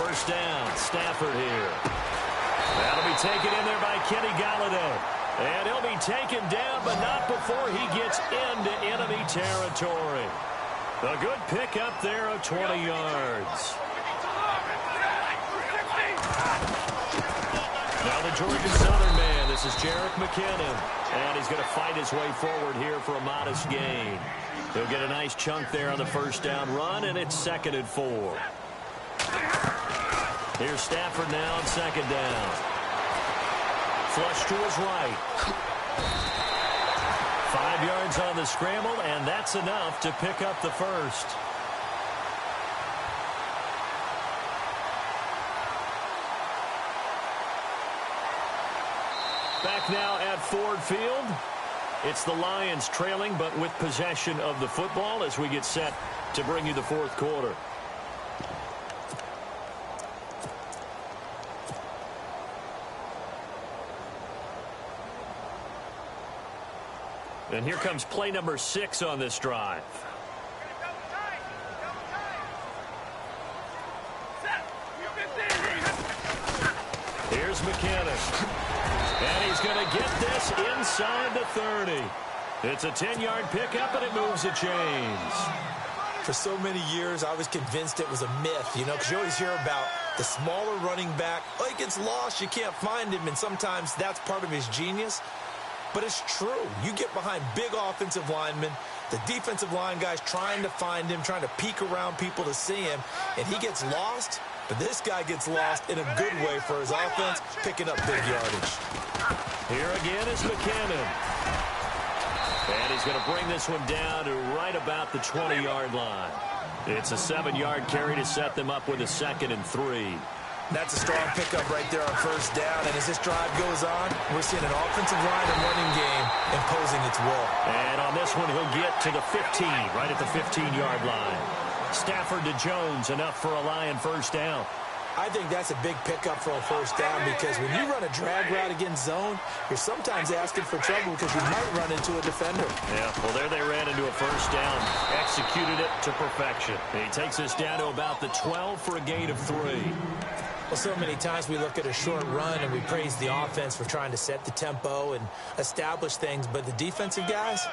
S2: first down. Stafford here. That'll be taken in there by Kenny Golladay. And he'll be taken down, but not before he gets into enemy territory. A good pickup there of 20 yards. Now the Georgia Southern man, this is Jerick McKinnon. And he's going to fight his way forward here for a modest gain. He'll get a nice chunk there on the first down run, and it's 2nd and 4. Here's Stafford now on 2nd down. Flush to his right. 5 yards on the scramble, and that's enough to pick up the first. Back now at Ford Field. It's the Lions trailing, but with possession of the football as we get set to bring you the fourth quarter. And here comes play number 6 on this drive. Here's McKinnon. And he's going to get this inside the 30. It's a 10-yard pickup, and it moves the chains.
S4: For so many years, I was convinced it was a myth, because you always hear about the smaller running back. Oh, he gets lost, you can't find him, and sometimes that's part of his genius. But it's true. You get behind big offensive linemen, the defensive line guys trying to find him, trying to peek around people to see him, and he gets lost. But this guy gets lost in a good way for his offense, picking up big yardage.
S2: Here again is McKinnon. And he's going to bring this one down to right about the 20-yard line. It's a 7-yard carry to set them up with a 2nd and 3.
S4: That's a strong pickup right there on first down. And as this drive goes on, we're seeing an offensive line and running game imposing its will.
S2: And on this one, he'll get to the 15, right at the 15-yard line. Stafford to Jones, enough for a Lion first down.
S4: I think that's a big pickup for a first down because when you run a drag route against zone, you're sometimes asking for trouble because you might run into a defender.
S2: Yeah, well, there they ran into a first down, executed it to perfection. And he takes us down to about the 12 for a gain of 3.
S4: Well, so many times we look at a short run and we praise the offense for trying to set the tempo and establish things, but the defensive guys,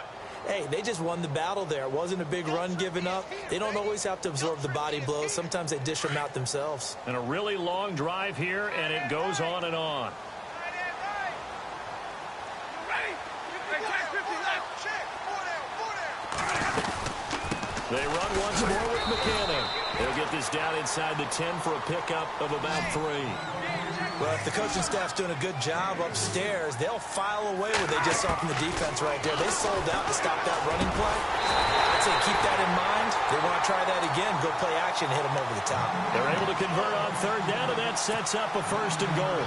S4: hey, they just won the battle there. It wasn't a big run given up. They don't always have to absorb the body blows. Sometimes they dish them out themselves.
S2: And a really long drive here, and it goes on and on. They run once more with McKinnon. They'll get this down inside the 10 for a pickup of about 3.
S4: Well, if the coaching staff's doing a good job upstairs, they'll file away what they just saw from the defense right there. They sold out to stop that running play. I'd say keep that in mind. They want to try that again, go play action, hit them over the top.
S2: They're able to convert on third down, and that sets up a 1st and goal.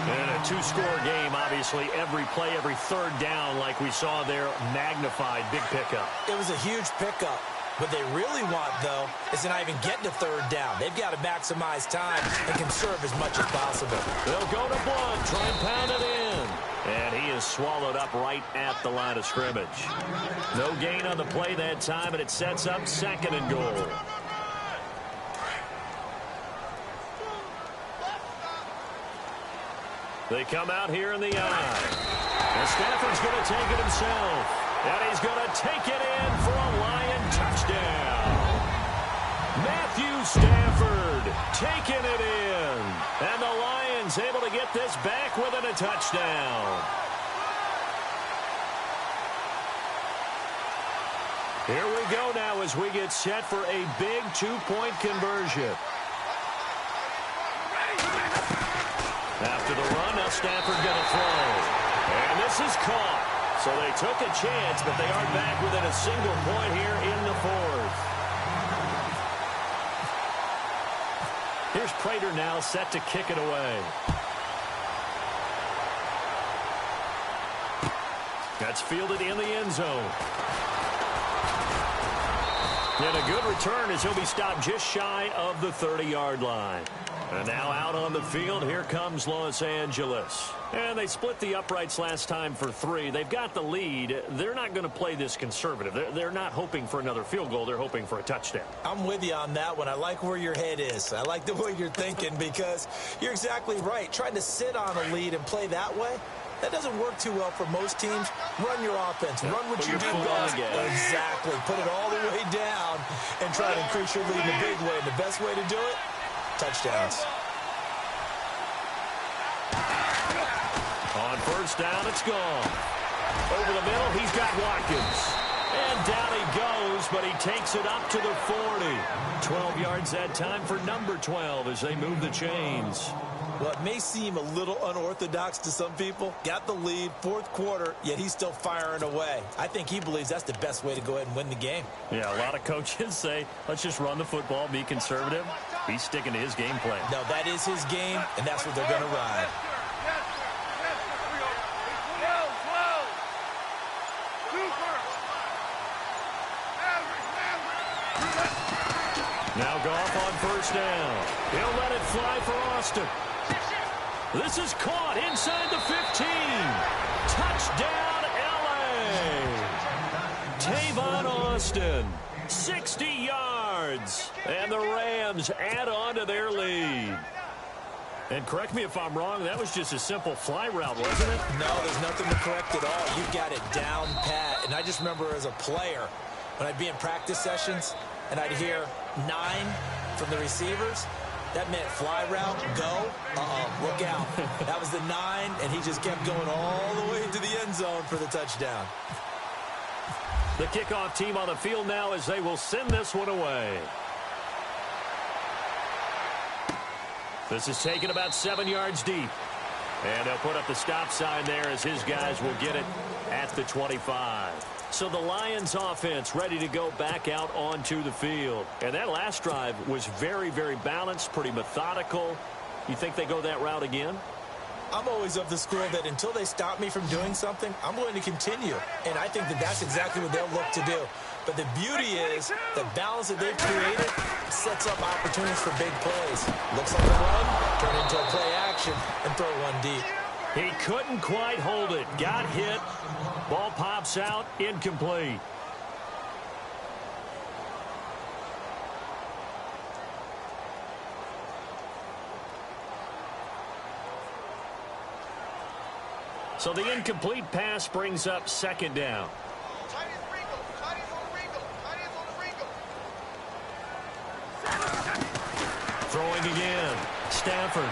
S2: And a 2-score game, obviously, every play, every third down, like we saw there, magnified, big pickup.
S4: It was a huge pickup. What they really want, though, is to not even get to third down. They've got to maximize time and conserve as much as possible.
S2: They'll go to Blunt, try and pound it in. And he is swallowed up right at the line of scrimmage. No gain on the play that time, and it sets up 2nd and goal. They come out here in the eye. And Stafford's going to take it himself. And he's going to take it in for a Lion touchdown. Matthew Stafford taking it in. And the Lions able to get this back within a touchdown. Here we go now as we get set for a big 2-point conversion. After the run, now Stafford going to throw. And this is caught. So they took a chance, but they are back within a single point here in the 4th. Here's Prater now set to kick it away. That's fielded in the end zone. And a good return as he'll be stopped just shy of the 30-yard line. And now out on the field, here comes Los Angeles. And they split the uprights last time for 3. They've got the lead. They're not going to play this conservative. They're not hoping for another field goal. They're hoping for a touchdown.
S4: I'm with you on that one. I like where your head is. I like the way you're thinking because you're exactly right. Trying to sit on a lead and play that way, that doesn't work too well for most teams. Run your offense. Run what you do best. Exactly. Put it all the way down and try to increase your lead in a big way. And the best way to do it, touchdowns.
S2: On first down, it's gone. Over the middle, he's got Watkins. And down he goes, but he takes it up to the 40. 12 yards that time for number 12 as they move the chains.
S4: Well, it may seem a little unorthodox to some people. Got the lead, fourth quarter, yet he's still firing away. I think he believes that's the best way to go ahead and win the game.
S5: Yeah, a lot of coaches say, let's just run the football, be conservative. He's sticking to his game plan.
S4: No, that is his game, and that's what they're going to ride.
S2: Now Goff on first down. He'll let it fly for Austin. This is caught inside the 15. Touchdown, L.A. Tavon Austin, 60 yards. And the Rams add on to their lead. And correct me if I'm wrong, that was just a simple fly route, wasn't it?
S4: No, there's nothing to correct at all. You got it down pat. And I just remember as a player, when I'd be in practice sessions, and I'd hear 9 from the receivers, that meant fly route, go, look out. That was the 9, and he just kept going all the way to the end zone for the touchdown.
S2: The kickoff team on the field now as they will send this one away. This is taken about 7 yards deep. And they'll put up the stop sign there as his guys will get it at the 25. So the Lions offense ready to go back out onto the field. And that last drive was very, very balanced, pretty methodical. You think they go that route again?
S4: I'm always of the school that until they stop me from doing something, I'm going to continue. And I think that that's exactly what they'll look to do. But the beauty is the balance that they've created sets up opportunities for big plays. Looks like a run, turn into a play action, and throw one deep.
S2: He couldn't quite hold it. Got hit. Ball pops out. Incomplete. So the incomplete pass brings up second down. Throwing again. Stafford.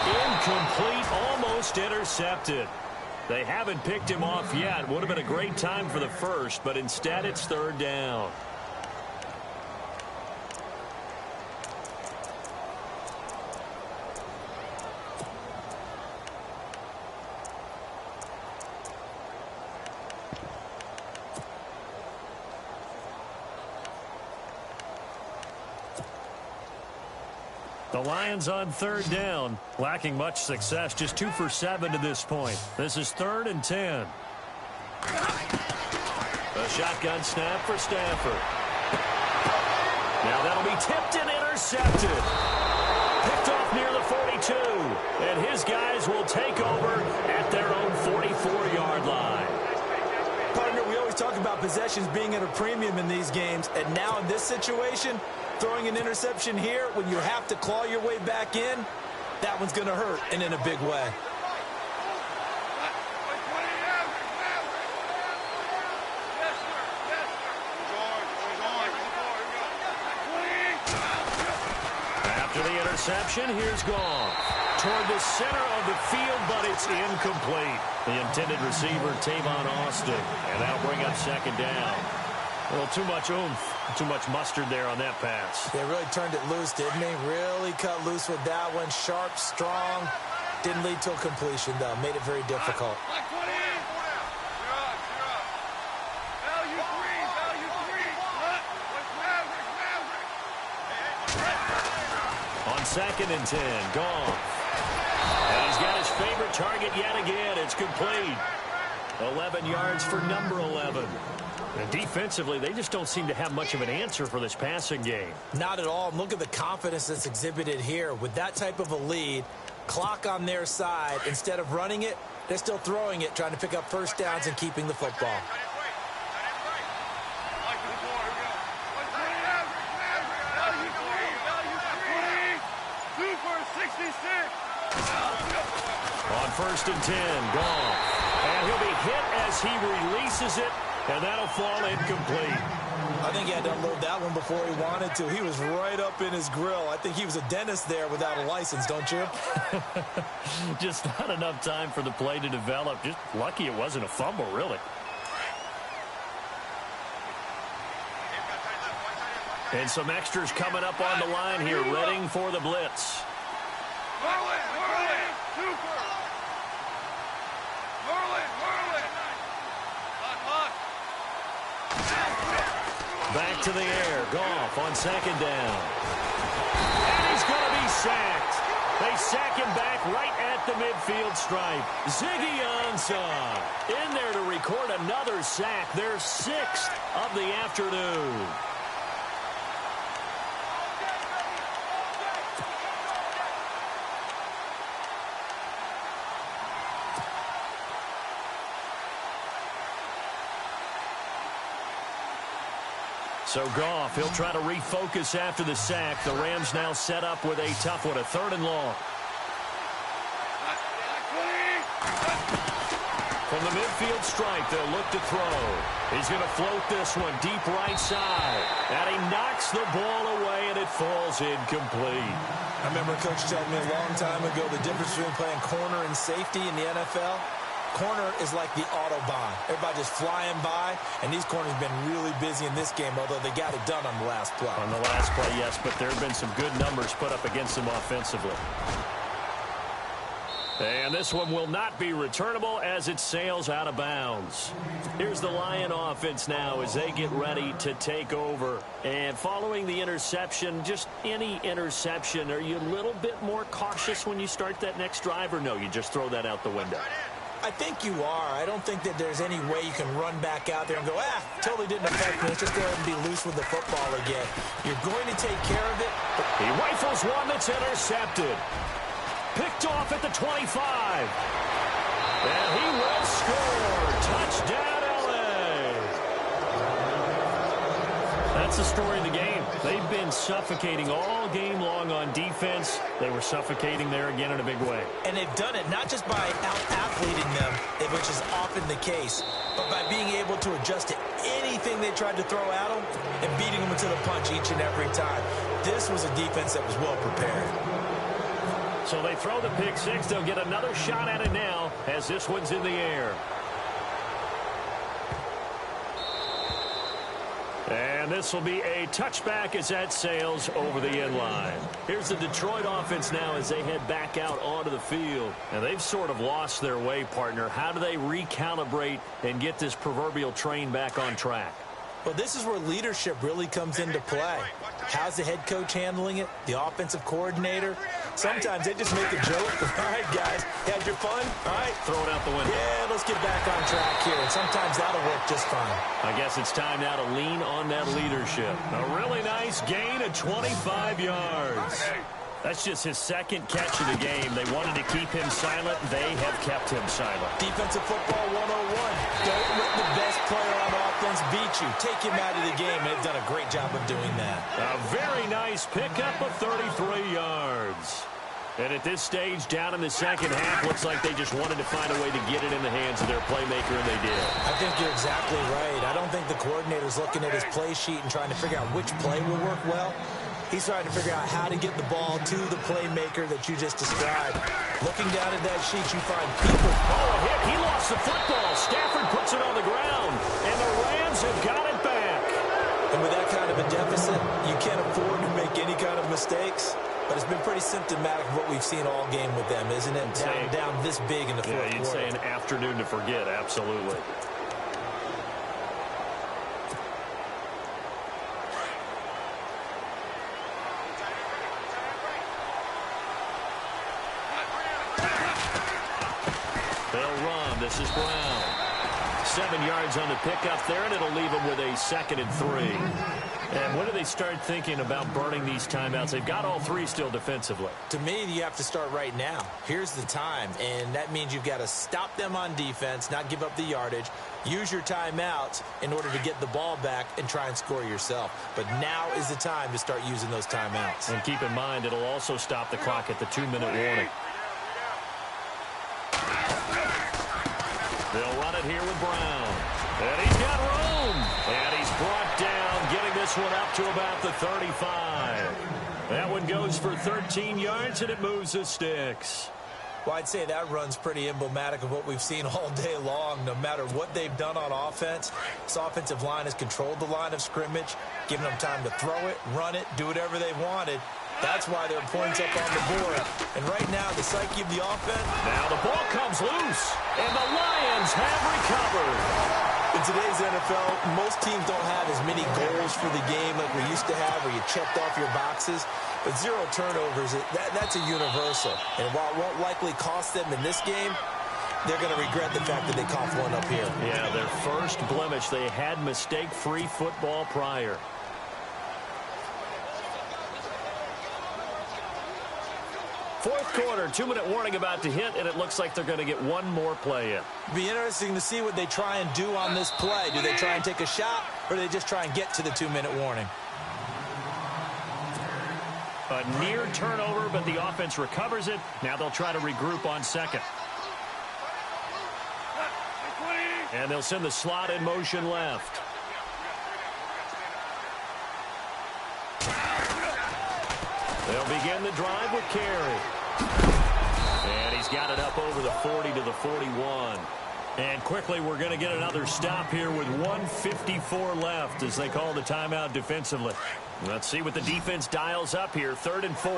S2: Incomplete, almost intercepted. They haven't picked him off yet. Would have been a great time for the first, but instead it's third down. The Lions on third down, lacking much success, just 2 for 7 to this point. This is 3rd and 10. A shotgun snap for Stafford. Now that'll be tipped and intercepted. Picked off near the 42. And his guys will take over at their own 44-yard line.
S4: Partner, we always talk about possessions being at a premium in these games. And now in this situation, throwing an interception here when you have to claw your way back in, that one's going to hurt, and in a big way.
S2: After the interception, here's Goff. Toward the center of the field, but it's incomplete. The intended receiver, Tavon Austin. And that'll bring up second down. A little too much oomph, too much mustard there on that pass.
S4: They really turned it loose, didn't they? Really cut loose with that one. Sharp, strong. Didn't lead to a completion, though. Made it very difficult.
S2: On 2nd and 10, Goff. And he's got his favorite target yet again. It's complete. 11 yards for number 11.
S5: And defensively, they just don't seem to have much of an answer for this passing game.
S4: Not at all. And look at the confidence that's exhibited here. With that type of a lead, clock on their side, instead of running it, they're still throwing it, trying to pick up first downs and keeping the football.
S2: On 1st and 10, Goff. And he'll be hit as he releases it, and that'll fall incomplete.
S4: I think he had to unload that one before he wanted to. He was right up in his grill. I think he was a dentist there without a license, don't you?
S5: Just not enough time for the play to develop. Just lucky it wasn't a fumble, really. And some extras coming up on the line here, readying for the blitz. Back to the air. Goff on 2nd down. And he's going to be sacked. They sack him back right at the midfield stripe. Ziggy Ansah in there to record another sack. Their 6th of the afternoon. So Goff, he'll try to refocus after the sack. The Rams now set up with a tough one, a 3rd and long. From the midfield stripe, they'll look to throw. He's going to float this one deep right side. And he knocks the ball away, and it falls incomplete.
S4: I remember Coach telling me a long time ago the difference between playing corner and safety in the NFL. Corner is like the Autobahn. Everybody just flying by, and these corners have been really busy in this game, although they got it done on the last play.
S5: On the last play, yes, but there have been some good numbers put up against them offensively. And this one will not be returnable as it sails out of bounds. Here's the Lion offense now as they get ready to take over. And following the interception, just any interception, are you a little bit more cautious when you start that next drive, or no, you just throw that out the window?
S4: I think you are. I don't think that there's any way you can run back out there and go, totally didn't affect me. Let's just go ahead and be loose with the football again. You're going to take care of it.
S2: He rifles one that's intercepted. Picked off at the 25. And he will score. Touchdown, L.A.
S5: That's the story of the game. They've been suffocating all game long on defense. They were suffocating there again in a big way.
S4: And they've done it not just by out-athleting them, which is often the case, but by being able to adjust to anything they tried to throw at them and beating them to the punch each and every time. This was a defense that was well prepared.
S5: So they throw the pick six. They'll get another shot at it now as this one's in the air. And this will be a touchback as that sails over the end line. Here's the Detroit offense now as they head back out onto the field. And they've sort of lost their way, partner. How do they recalibrate and get this proverbial train back on track?
S4: Well, this is where leadership really comes into play. How's the head coach handling it? The offensive coordinator? Sometimes they just make a joke. All right, guys, had your fun? All right.
S5: Throw it out the window.
S4: Yeah, let's get back on track here. And sometimes that'll work just fine.
S5: I guess it's time now to lean on that leadership. A really nice gain of 25 yards. That's just his second catch of the game. They wanted to keep him silent. They have kept him silent.
S4: Defensive football 101. Don't let the best player on offense beat you. Take him out of the game. They've done a great job of doing that.
S5: A very nice pickup of 33 yards. And at this stage, down in the second half, looks like they just wanted to find a way to get it in the hands of their playmaker, and they did.
S4: I think you're exactly right. I don't think the coordinator's looking at his play sheet and trying to figure out which play will work well. He's trying to figure out how to get the ball to the playmaker that you just described. Looking down at that sheet, you find people.
S5: Oh, a hit. He lost the football. Stafford puts it on the ground, and the Rams have got it back.
S4: And with that kind of a deficit, you can't afford to make any kind of mistakes. But it's been pretty symptomatic of what we've seen all game with them, isn't it? Down this big in the fourth quarter.
S5: You'd say an afternoon to forget, absolutely. They'll run. This is Brown.
S2: 7 yards on the pickup there, and it'll leave them with a 2nd and 3. And when do they start thinking about burning these timeouts? They've got all 3 still defensively.
S4: To me, you have to start right now. Here's the time, and that means you've got to stop them on defense, not give up the yardage, use your timeouts in order to get the ball back and try and score yourself. But now is the time to start using those timeouts.
S2: And keep in mind, it'll also stop the clock at the 2-minute warning. They'll run it here with Brown. And he's got room. And he's brought down, getting this one up to about the 35. That one goes for 13 yards, and it moves the sticks.
S4: Well, I'd say that run's pretty emblematic of what we've seen all day long. No matter what they've done on offense, this offensive line has controlled the line of scrimmage, given them time to throw it, run it, do whatever they wanted. That's why there are points up on the board. And right now, the psyche of the offense.
S2: Now the ball comes loose, and the Lions have recovered.
S4: In today's NFL, most teams don't have as many goals for the game like we used to have, where you checked off your boxes. But 0 turnovers, that's a universal. And while it won't likely cost them in this game, they're going to regret the fact that they coughed one up here.
S2: Yeah, their first blemish. They had mistake-free football prior. Fourth quarter, 2-minute warning about to hit, and it looks like they're going to get one more play in.
S4: It'll be interesting to see what they try and do on this play. Do they try and take a shot, or do they just try and get to the 2-minute warning?
S2: A near turnover, but the offense recovers it. Now they'll try to regroup on 2nd. And they'll send the slot in motion left. They'll begin the drive with Carey. And he's got it up over the 40 to the 41. And quickly, we're going to get another stop here with 1:54 left as they call the timeout defensively. Let's see what the defense dials up here. 3rd and 4.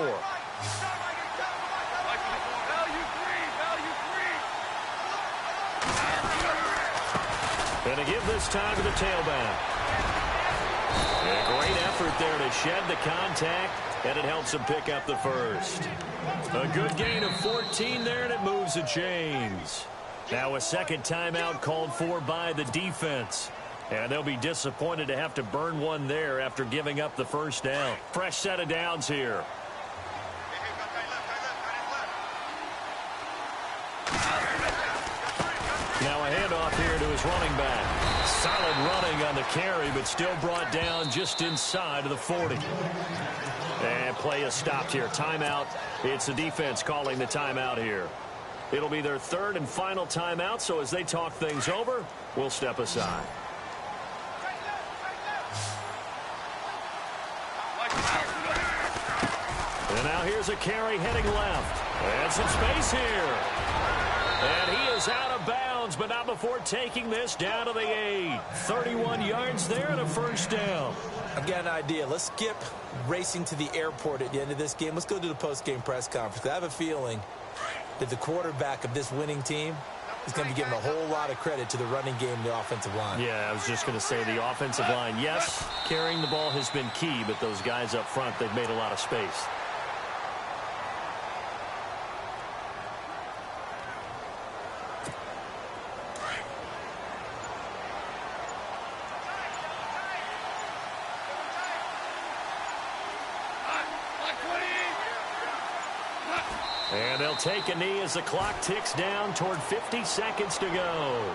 S2: Going to give this time to the tailback. A great effort there to shed the contact, and it helps him pick up the first. A good gain of 14 there, and it moves the chains. Now a second timeout called for by the defense. And they'll be disappointed to have to burn one there after giving up the first down. Fresh set of downs here. Now a handoff here to his running back. Solid running on the carry, but still brought down just inside of the 40. And play is stopped here. Timeout. It's the defense calling the timeout here. It'll be their 3rd and final timeout, so as they talk things over, we'll step aside. And now here's a carry heading left. And some space here. And he is out of bounds, but not before taking this down to the 8. 31 yards there and a first down.
S4: I've got an idea. Let's skip racing to the airport at the end of this game. Let's go to the post-game press conference. I have a feeling that the quarterback of this winning team is going to be giving a whole lot of credit to the running game and the offensive line.
S2: Yeah, I was just going to say the offensive line. Yes, carrying the ball has been key, but those guys up front, they've made a lot of space. And they'll take a knee as the clock ticks down toward 50 seconds to go.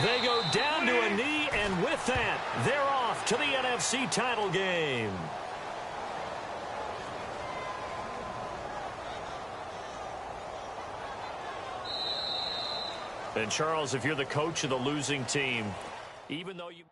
S2: They go down to a knee, and with that, they're off to the NFC title game. And Charles, if you're the coach of the losing team, even though you...